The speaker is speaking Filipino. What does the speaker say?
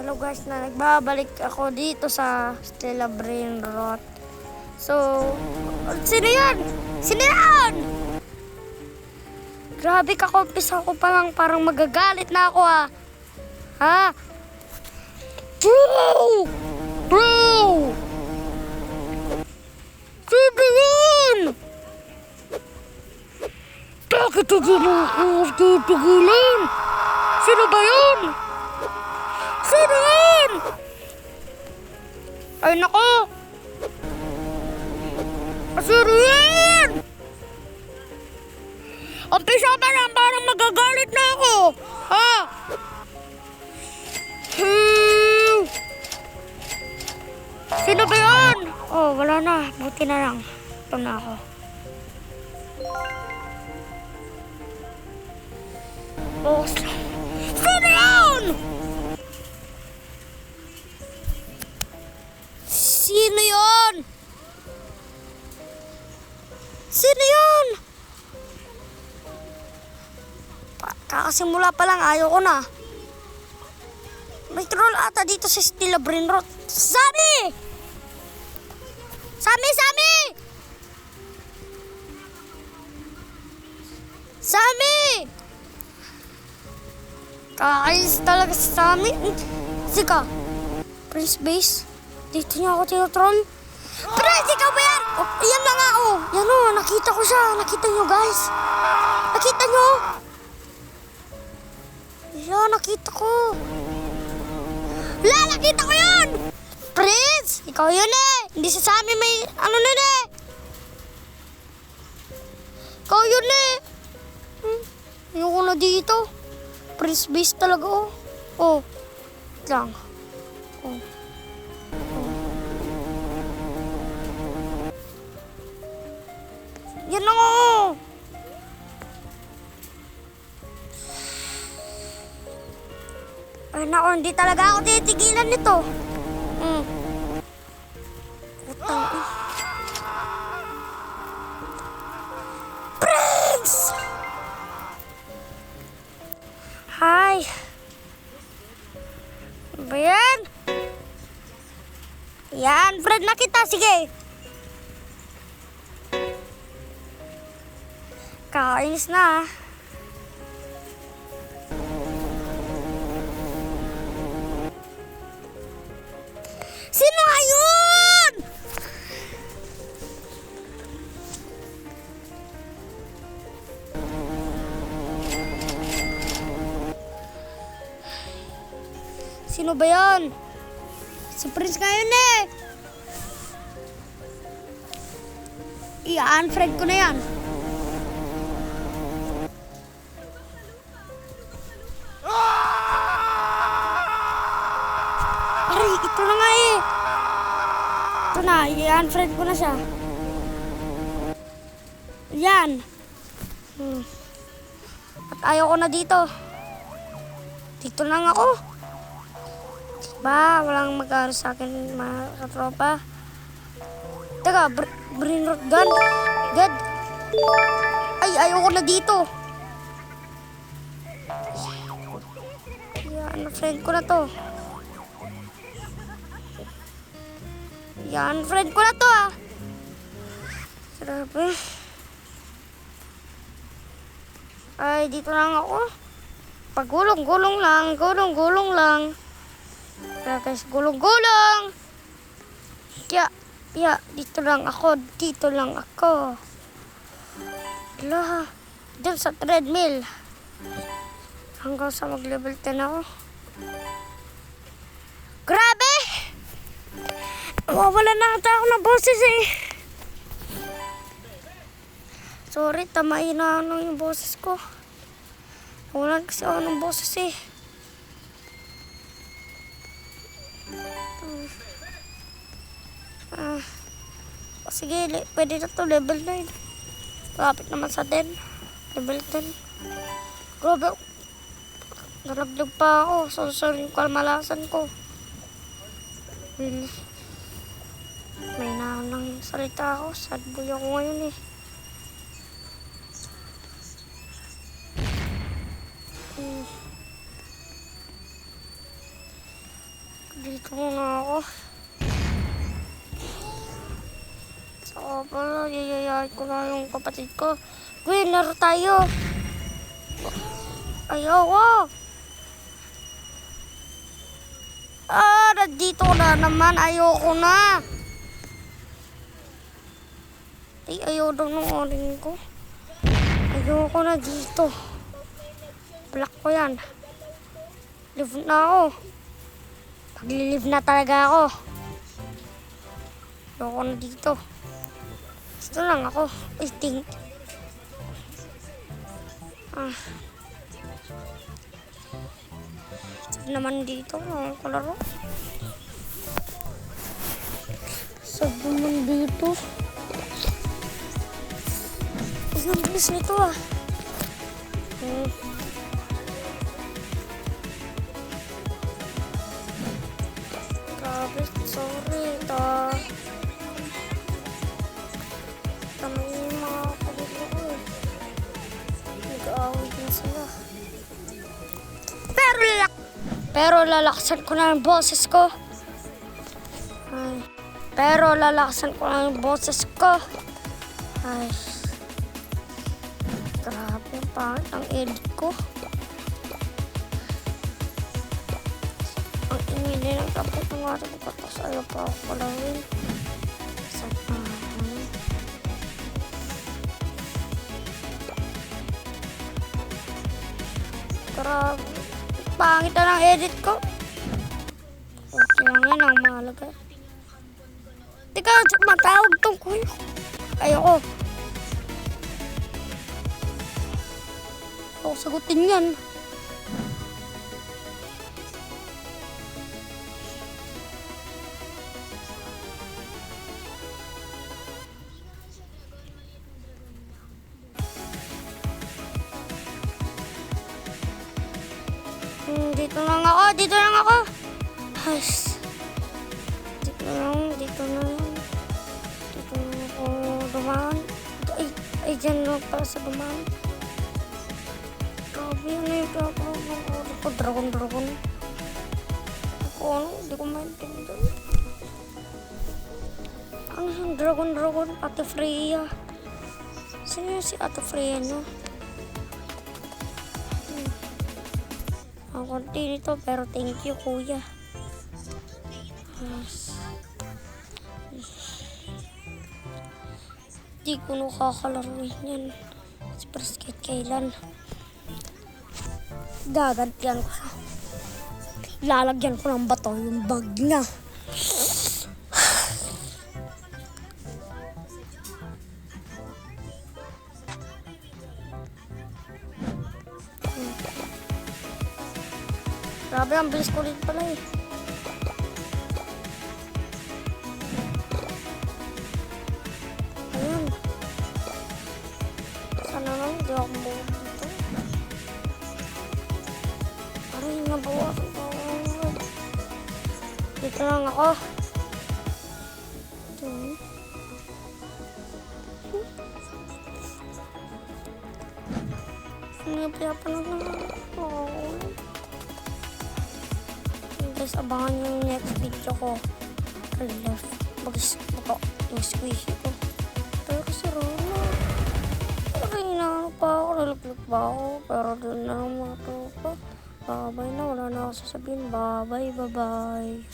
Hello guys, na nagbabalik ako dito sa Stella Brainrot. So, sino yan? Sino yan? Grabe ka, umpisa ko pa lang parang magagalit na ako ha. Ha? Bro! Bro! Sino yan? Bakit hindi mo ako tigilan? Sino ba yan? Sino yan? Ay nako! Sino yan? Umpisa pa lang parang magagalit na ako. Ha? Sino ba yan? Oh, wala na. Buti na lang. Ito na ako. Oh, sino yan? Sino yun? Sino yun? Kakasimula pa lang, ayaw ko na. May troll ata dito sa Stella Brainrot. Sami! Sami! Sami! Sami! Kakainis talaga si Sami. Sika, Prince Base. Dito niya ako tinotroll. Prince, ikaw ba yan? Oh, yan na nga, oh. Yan oh, nakita ko siya. Nakita niyo, guys. Nakita niyo? Yan, nakita ko. Wala, nakita ko yan! Prince, ikaw yun eh. Hindi si Sami may ano nun eh. Ikaw yun eh. Ayoko na dito. Prince Base talaga oh. Oh, lang. Oh. Yan lang oh. Ay nako, hindi talaga ako titigilan nito. Utang. Prince! Hi. Ano ba yan? Yan, friend na kita. Sige. Kakainis na ah. Sino nga yun? Sino ba yan? Si Prince nga yun eh. I-unfriend ko na yan. Aray, ito na nga eh. Ito na, i-unfriend ko na siya. Yan. At ayaw ko na dito. Dito lang ako. Ba, walang mag-aaral sa akin mga katropa. Teka, Brainrot gun. God. Ay, ayaw ko na dito. Yan, friend ko na to. Yan, friend ko na to ah. Grabe. Ay, dito lang ako. Pagulong-gulong lang, gulong-gulong lang. Kaya guys, gulong-gulong. Ya, dito lang ako, dito lang ako. Hala, dun sa treadmill. Hanggang sa mag-level 10 ako. Grabe! Wala na ata ako ng boses eh. Sorry, tamayin na yung boses ko. Wala kasi ako ng boses eh. Sige, pwede na to level 9. Lapit naman sa 10. Level 10. Grabe. Nalaglag pa ako. Sorry yung kalmalasan ko. May nahanang salita ako. Sad boy ako ngayon eh. Dito muna ako. Saka pala, yayayay ko na yung kapatid ko. Gwen, laro tayo. Ayoko. Nandito na naman. Ayoko na. Ay, ayaw daw ng oring ko. Ayoko na dito. Block ko yan. Live na ako. Paglilive na talaga ako. Ayoko na dito. Gusto lang ako. I think. Sabi naman dito. Kalaro. Sabi naman dito. Ang bilis nito ah. Grabe, sorry ito. Tama yung mga kapatid ko eh. Nag-aaway din sila. Pero lalakasan ko na yung boses ko. Pero lalakasan ko na yung boses ko. Ay. Grabe, pangit ang edit ko. Ang ingay din ang tapos ng ating katas. Ayaw pa ako kalawin. Grabe, pangit na ng edit ko. Okay lang yan ang mahalaga. Teka, matawag tong kuya. Ayoko. Ako sagutin yan. Dito lang ako. Dito lang ako. Ay. Dito lang ako dumaan. Ay, dyan lang para sa dumaan. Grabe yun eh. Ako, dragon. Ako, hindi ko maintindihan. Ano yung dragon? Ate Freya. Sino yung si Ate Freya nyo? Ang konti nito, pero thank you, kuya. Di ko nakakalaruin yan. Express kahit kailan. Gagantihan ko siya. Lalagyan ko ng bato yung bag niya. Grabe, ang bilis ko rin pala eh. Ayun. Sana lang, hindi ako mabuhat dito. Aray, nabawasan ko. Dito lang ako. Nagpiyapan lang ako. Guys, abangan yung next video ko. Baka yung squishy ko. Pero kasi Rona. Inaano pa ako, nalaglag pa ako. Pero doon na lang mga tropa. Babay na, wala na ako sasabihin. Bye.